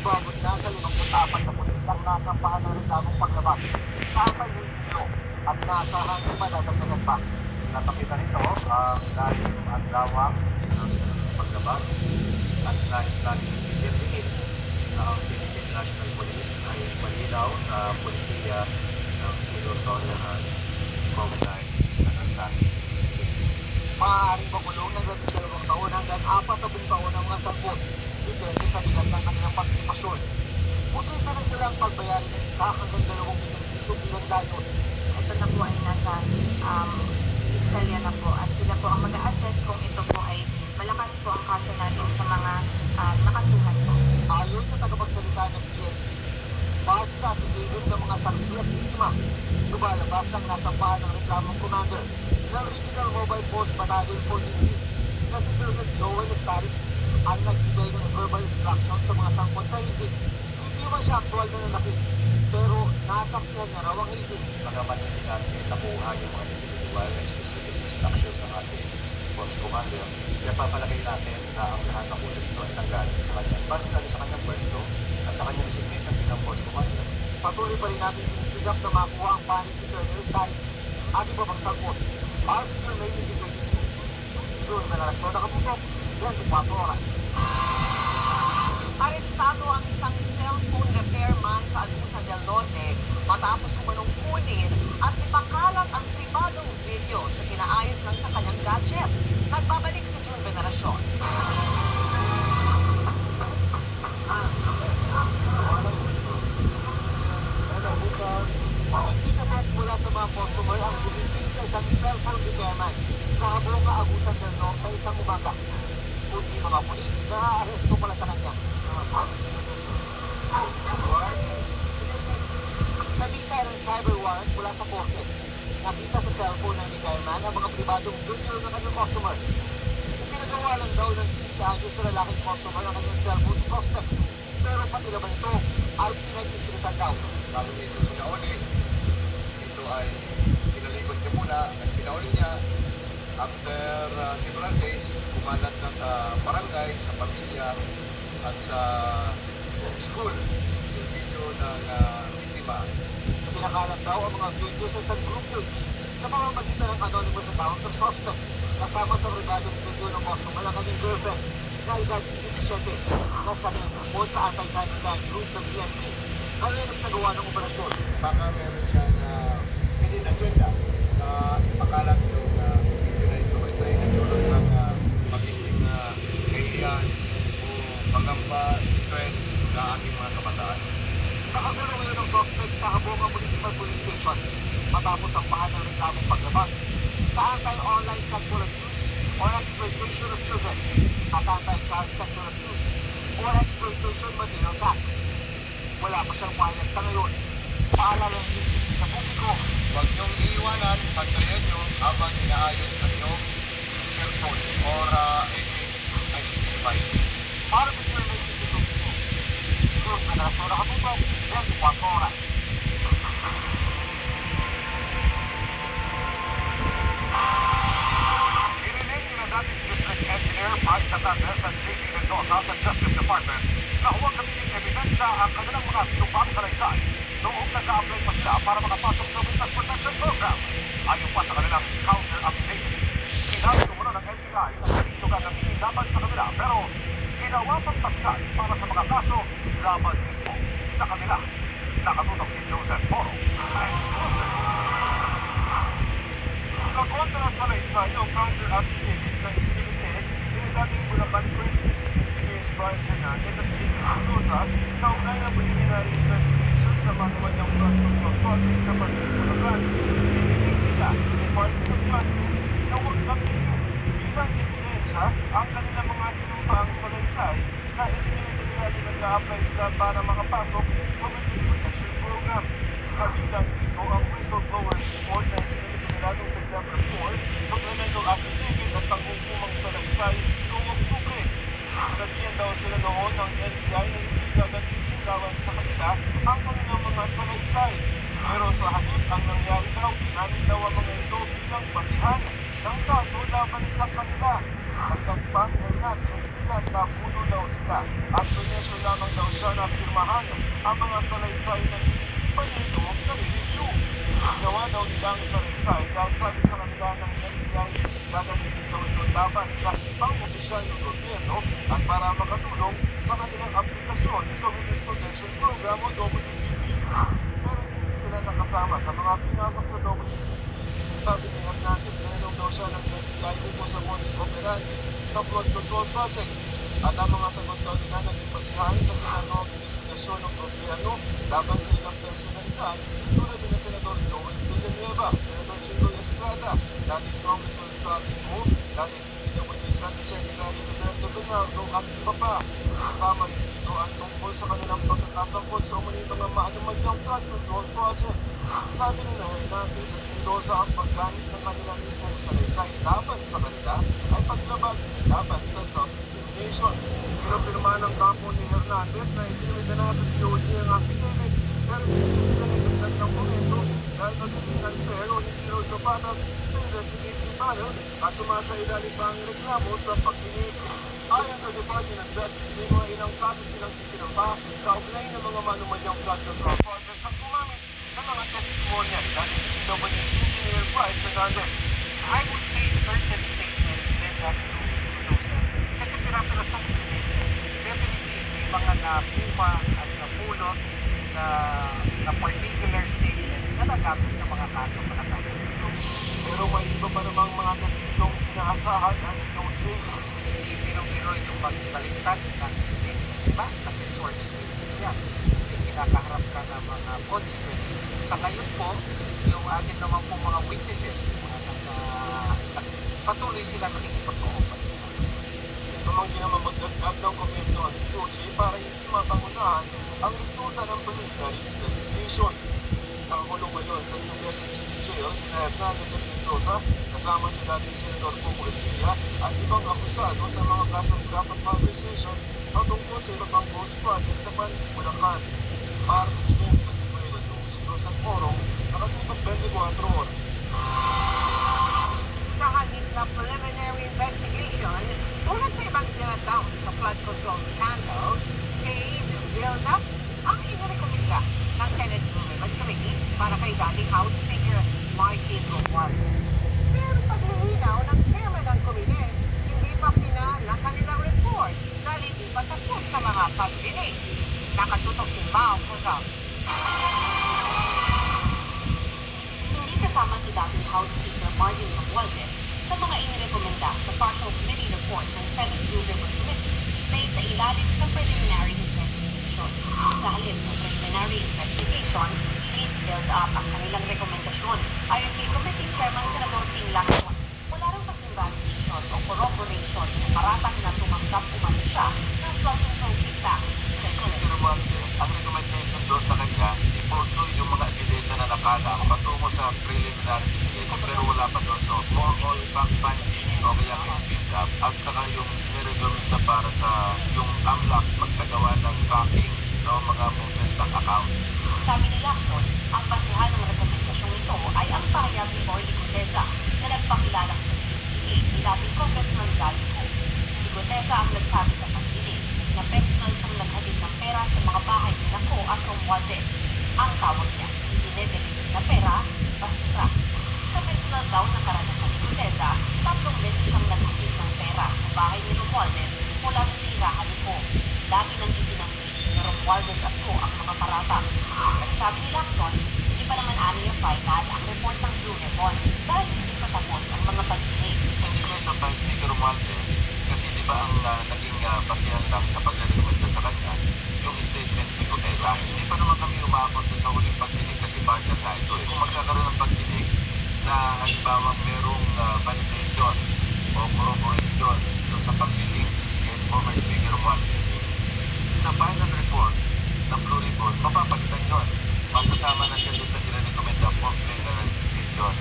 umibabot na sa 54 na pulis ang nasampahan ng reklamong paglabag sa Atay Munisipyo at inaasahan ay madadagdagan pa. Napakita nito ang lalim at lawak ng paglabag at nais-nais i-diin na ang Philippine National Police ay malinaw na polisiya ng Silor Tolerant Combine na nasa maaaring makulong ng 12 taon hanggang 40 taon ang mga sangkot. Depende sa bigat ng kanilang partisipasyon. Posible na silang pagbayarin ng isa hanggang 2 milyong piso bilang danos. Ito na po ay nasa iskalya na po at sila po ang mag-a-assess kung ito po ay malakas po ang kaso natin sa mga nakasuhan po. Ayon sa tagapagsalita ng PNP, base sa affidavit ng mga saksi at biktima, lumalabas ng nasampahan ng reklamong commander ng Regional Mobile Force Battalion 43 na si Colonel Joel Estaris ang nagbigay ng verbal instruction sa mga sangkot sa hazing. Hindi man siya aktual na nanakit, pero nasaksihan niya raw ang hazing. Pagkapaninin natin nakuha yung mga individual na specific instructions ng ating Force Commander, napapalagay natin na ang lahat ng pulis ito ay tanggalin sa kanyang barangay, sa kanyang pwesto at sa kanyang resignation bilang Force Commander. Patuloy pa rin natin sinisigap na makuha ang panig ni Colonel Estaris. At iba pang sangkot, para sa Colonel Estaris, June Manarasyon nakaputok, 24 oras. Arestado ang isang cellphone repairman sa Agusa del Norte matapos umanong kunin at ipakalat ang pribadong video sa kinaayos lang sa kanyang gadget. Nagbabalik si June Veneracion. Ikinamat mula sa mga customer ang gumising sa isang cellphone repairman sa Habonga, Agusan del Norte isang umaga. Kundi mga pulis na aresto pala sa kanya. Sa bisa ng cyber warrant mula sa korte, nakita sa cellphone ng repairman ang mga pribadong video ng kanyang customer. Pinagawa lang daw ng 15 anyos na lalaking customer ang kanyang cellphone suspect. Pero pati naman ito ay pinag-interesan daw. Bago niya ito sinauli, ito ay pinalikot niya muna at sinauli niya. After several days, kumalat na sa barangay, sa pamilya at sa school yung video ng biktima. Pinakalat daw ang mga video sa isang group page sa pamamagitan ng anonymous account ng suspect kasama sa pribadong video ng customer ng kanyang girlfriend na edad 17 na siya nag-report sa anti-cybercrime group ng PNP na rin nagsagawa ng operasyon. Baka meron siyang hidden agenda na ipakalat yung video na ito. Ito ay nagdulot ng magiging kahihiyan o pagamba, stress sa ating mga kabataan. Nakagulong ngayon ng suspect sa Habonga Municipal Police Station matapos ang pahan ng reklamong paglabag sa anti-online sexual abuse or exploitation of children at anti-child sexual abuse or exploitation materials act. Wala pa siyang payag sa ngayon. Paalala ng munisipyo sa publiko, Huwag niyong iiwanan, pagtayan niyo habang inaayos ng iyong cellphone or any ICT device. para sa Colonel Estaris, June Veneracion nakaputok, 24 oras. Iniling ni na dating District Engineer Mike Santander sa JP Mendoza sa Justice Department na huwag gamitin ebidensya ang kanilang mga sinupang salaysay noong nag-a-apply pa sila para makapasok sa Witness Protection Program. Ayon pa sa kanilang counter-affidavit, sinabi ko muna ng NBI na hindi ito gagamitin laban sa kanila pero ginawa pang pasgal para sa mga kaso laban mismo sa kanila. Nakatutok si Joseph Moro. Exclusive. Sa kontra sa salaysay o counter-affidavit na isinilite ni dating Bulacan First District Engineers Brian Hernandez at JP Mendoza kaugnay ng preliminary investigation sa manual ng flood control project sa Partido Bulacan. Inilig nila ng Department of Justice na huwag gamitin bilang ebidensya ang kanilang mga sinumpaang salaysay na isinilite nila na nag-a-apply sila para makapasok sa Witness Protection Program. Kabilang dito ang whistleblower's report na isinilite nila noong September 4, supplemental affidavit at panghukumang salaysay noong Oktubre. Nagdiyan daw sila noon ng NBI na hindi gagamitin laban sa kanila ang kanilang mga salaysay. Pero sa halip ang nangyari daw, ginamit daw ang mga ito bilang basihan ng kaso laban sa kanila. Nagtagpang Hernandez at napuno daw sila at pinesyo lamang daw siya na pirmahan ang mga salaysay ng panito na review. Ginawa daw nilang salaysay dahil sabi sa kanila ng NBI gagamitin daw ito laban sa ibang opisyal ng gobyerno at para makatulong sa kanilang aplikasyon sa Witness Protection Program o WPP. Pero hindi sila nakasama sa mga pinasok sa WPP. Sabi ni Hernandez, nainom daw siya ng NBI upo sa modus operandi sa flood control project. At ang mga sagot daw nila naging basihan sa ginagawang investigasyon ng gobyerno laban sa ilang personalidad tulad ni Senador Joel Villanueva, Senador Chingoy Estrada, dating Congressman Salvi Go, dating PWD Secretary Roberto Bernardo at iba pa. Kasama rin dito ang tungkol sa kanilang pagkakasangkot sa umunit mga maanumalyang flood control project. Sabi ni Hernandez at Mendoza ang paggamit ng kanilang mismong salaysay laban sa kanila ay paglabag laban sa self-incrimination. Pinapirma ng kampo ni Hernandez na isinimita na sa DOJ ang affidavit pero hindi sila nagdagdag ng komento dahil magiging unfair o hindi raw ito patas sa investigating panel at sumasa ilalim pa ang reklamo sa pagdinig. Ayon sa Department of Justice, may mga ilang kaso silang isinampa kaugnay ng mga manumalyang flood control projects at gumamit ng mga testimonya ni dating PWD Engineer Bryce Fernandez. I would say certain statements led us to those. Kasi pira-pirasong ebidensya. Definitely, may mga napuma at napulot na particular statements na nagamit sa mga kaso na kasama dito. Pero may iba pa namang mga testigong inaasahan ang DOJ. Hindi biro-biro yung magbaliktad ng statement, diba? Kasi source statement yan. Hindi kinakaharap ka ng mga consequences. Sa ngayon po, yung atin naman po mga witnesses, mga patuloy sila nakikipag-cooperate sa atin. Tumanggi naman magdagdag ng komento ang DOJ para hindi mapangunahan ang resulta ng preliminary investigation. Nakakulong ngayon sa New Quezon City Jail si Hernandez at Mendoza kasama si dating Senador Coco Revilla at ibang akusado sa mga kasong graft and malversation patungkol sa iba pang ghost project sa Panay, Bulacan. Para sa Jim, nagpupuelo ng Susan Orong, nakatutok 24 oras. Sa hangin na preliminary investigation, tulad sa ibang dinatawag sa flood control scandal, build up ang inirekomenda ng Senate Rules Committee para kay dating House Speaker Martin Romualdez. Pero paglilinaw ng chairman ng komite, hindi pa final ang kanilang report dahil hindi pa tapos sa mga pagdinig. Nakatutok si Mao Kozal. Hindi kasama si dating House Speaker Martin Romualdez sa mga inirekomenda sa partial committee report ng Senate Blue Ribbon Committee na isa ilalim sa preliminary investigation. Sa halip ng preliminary investigation, please build up ang kanilang rekomendasyon. Ayon kay Committee Chairman Senador Ping Lacson, wala rin kasing validation o corroboration sa paratang na tumanggap umano siya ng flood control kickbacks. Ang recommendation doon sa kanya, ipuso yung mga ebidensya na nakalang patungo sa preliminary investigation pero wala pa doon. So, more on fact-finding o kaya build up. At saka yung nirecommend sa para sa yung AMLAC magsagawa ng tracking ng mga movement ng account. Sabi ni Lacson, ang basihan ng rekomendasyong ito ay ang pahayag ni Orly Gutesa na nagpakilalang sa PTA ni dating Congressman Salvi Go. Si Gutesa ang nagsabi sa pagdinig na personal siyang naghatid ng pera sa mga bahay ni Naco at Romualdez. Ang tawag niya sa dinedeliver na pera, basura. Sa personal daw na karanasan ni Gutesa, 3 beses siyang naghatid ng pera sa bahay ni Romualdez mula sa tirahan ni Go. Lagi nang itinanggi ni Romualdez at Go ang mga paratang. Pero sabi ni Lacson, hindi pa naman aniya final ang report ng Blue Ribbon dahil hindi pa tapos ang mga pagdinig. Hindi ko sa Vice Speaker Romualdez kasi di ba ang naging basihan lang sa pagre-recommenda sa kanya yung statement ni Gutesa. Hindi pa naman kami umabot sa huling pagdinig kasi partial na ito. Kung magkakaroon ng pagdinig na halimbawa merong validation o corroboration sa pagdinig kay former Speaker Romualdez, sa final report ng Blue Ribbon, mapapalitan yun. Masasama na siya doon sa nirekomenda for preliminary investigation.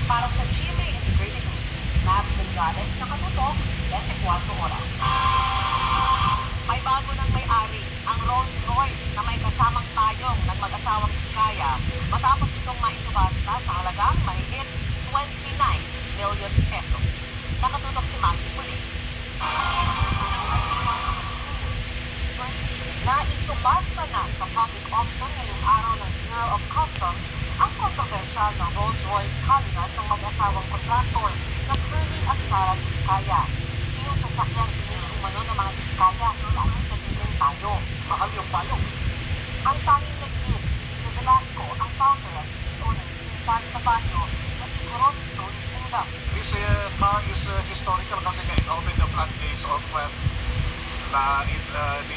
Para sa GMA Integrated News, Matt Gonzalez, nakatutok, 24 oras. May bago ng may-ari, ang Rolls-Royce na may kasamang tayong ng mag-asawang Iskaya matapos itong maisubasta sa halagang mahigit 29 million pesos. Nakatutok si Matthew Muli. na isubasta na sa public auction ngayong araw ng Bureau of Customs ang kontrobersyal na Rolls-Royce Cullinan ng mag-asawang kontraktor na Curly at Sara Vizcaya. Yung sasakyang pinili umano ng mga Vizcaya dahil sa libreng payo. Mahal yung payong. Ang tanging nag-bid, si Lino Velasco, ang founder at CEO ng leading farm sa payo na Igorot Stone Kingdom. This car is historical kasi it opened the floodgates of the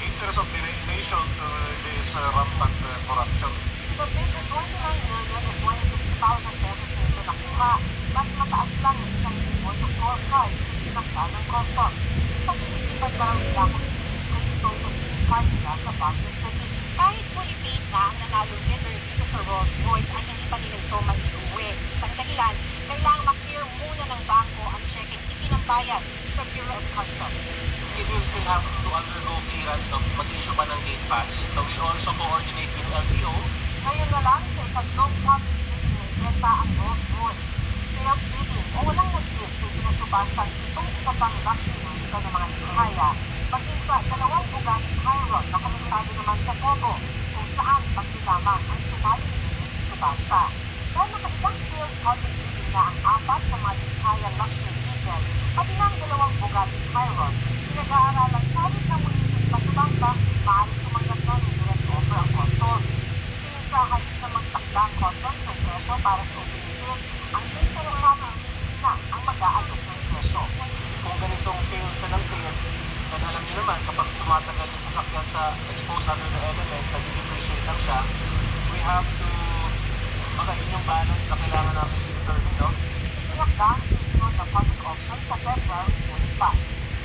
interest of the nation to this rampant corruption. Sa bid na 29,026,000 pesos nito nakuha, mas mataas lang ng 1,000 sa core price na tinakda ng customs. Pag-iisipan parang nila kung i-display ito sa main card nila sa Baguio City. Kahit fully paid na ang nanalong bidder dito sa Rolls-Royce ay hindi pa nila ito maiuwi. Isang dahilan, kailangang maklear muna ng bangko ang cheque ipinambayad sa Bureau of Customs. It will still have to undergo clearance of mag-issue pa ng gate pass. So we'll also coordinate with LTO. Ngayon na lang sa ikatlong public bidding na ibenta ang Rolls-Royce. Failed bidding o walang nag-bid sa pinasubastan itong iba pang luxury vehicle ng mga Vizcaya, maging sa dalawang Bugatti Chiron na komentado naman sa Pogo, kung saan tatlo lamang ay sumaling dito sa subasta. Dahil nakailang failed public bidding na ang apat sa mga Vizcaya luxury vehicle, pati na ang dalawang Bugatti Chiron, pinag-aaralan sa halip na muli ng pasubasta, maaaring tumanggap na ng direct offer ang customs. Yung sa halip na magtakda ang customs ng presyo para sa opening bid, ang interesadong bid na ang mag-aalok ng presyo. Kung ganitong fail sa ng fail, then alam niyo naman, kapag tumatagal yung sasakyan sa exposed under the elements, nag-depreciate lang siya, we have to, yun yung balance na kailangan natin i-determine, no? Itinakda ang susunod na public auction sa February 25.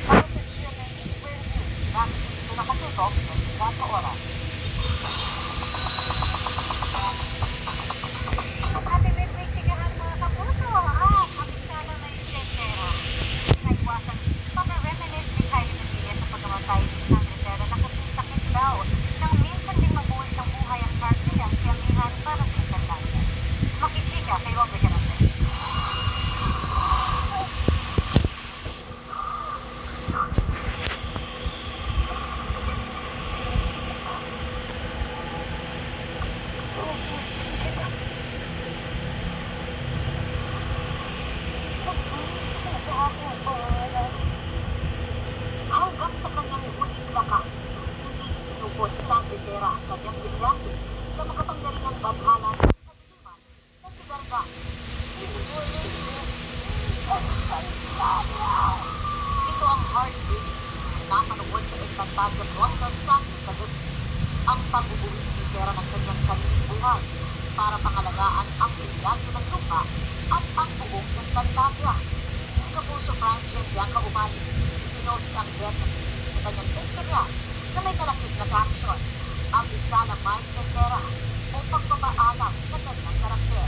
Para sa GMA Inquiry News, namin dito nakatutok ng 4 oras. Ate, may tsigahan mga kapuso. Kapinsala na yung Rivera. Naiwasan, pag-reminisce ni Kylie Medina sa pagkamatay ni Sam Rivera na kasing-sakit daw nang minsan din magbuwis ng buhay ang partner niya si Amihan para sa Interlanda. Makichika kay Robert Canante. Hanggang sa kanyang huling lakas, hindi sinubot ni Sam Rivera ang kanyang brilyante sa makapangyarihang badhana ng kadiliman na si Garga. Ito ang heartbreaking scene na napanood sa Encantadia Contra Santo kagabi. Ang pagbubuwis ni Rivera ng kanyang sariling buhay para pangalagaan ang brilyante ng lupa at ang buong Encantadia. Si Kapuso Franjen Bianca Umali, pinost ang death ng scene sa kanyang Instagram na may kalakip na caption, ang isa ng Maestro Rivera o pagpapaalam sa kanyang karakter.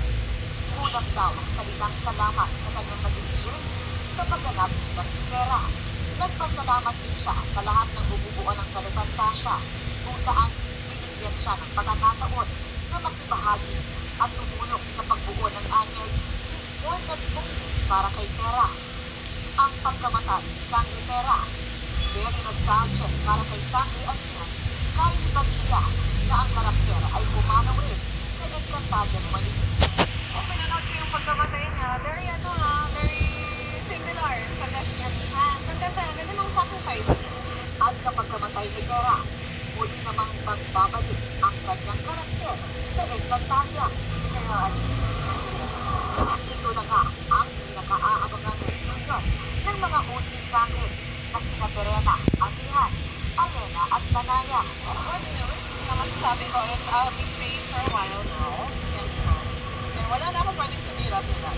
Kulang daw ang salitang salamat sa kanyang maging journey sa pagganap bilang si Rivera. Nagpasalamat din siya sa lahat ng bumubuo ng Kalifantasya kung saan binigyan siya ng pagkakataon na makibahagi at tumulong sa pagbuo ng anyay important movie para kay Rivera. Ang pagkamatay ni Sang Rivera, very nostalgic para kay Sangre Amihan, kahit Padilla na ang karakter ay pumanaw rin sa Encantadia 2016. Kung pinanood ko yung pagkamatay niya, very similar sa death niya. Ang ganda ng sacrifice. At sa pagkamatay ni Rivera, muli namang pagbabalik ang kanyang karakter sa Encantadia. Ito na nga ang pinaka-aabangang reunion ng mga OG Sangre na sina Terena, Amihan, Alena at Tanaya. Good news na masasabi ko is I'll be staying for a while now. And wala na akong pwedeng sumira nila.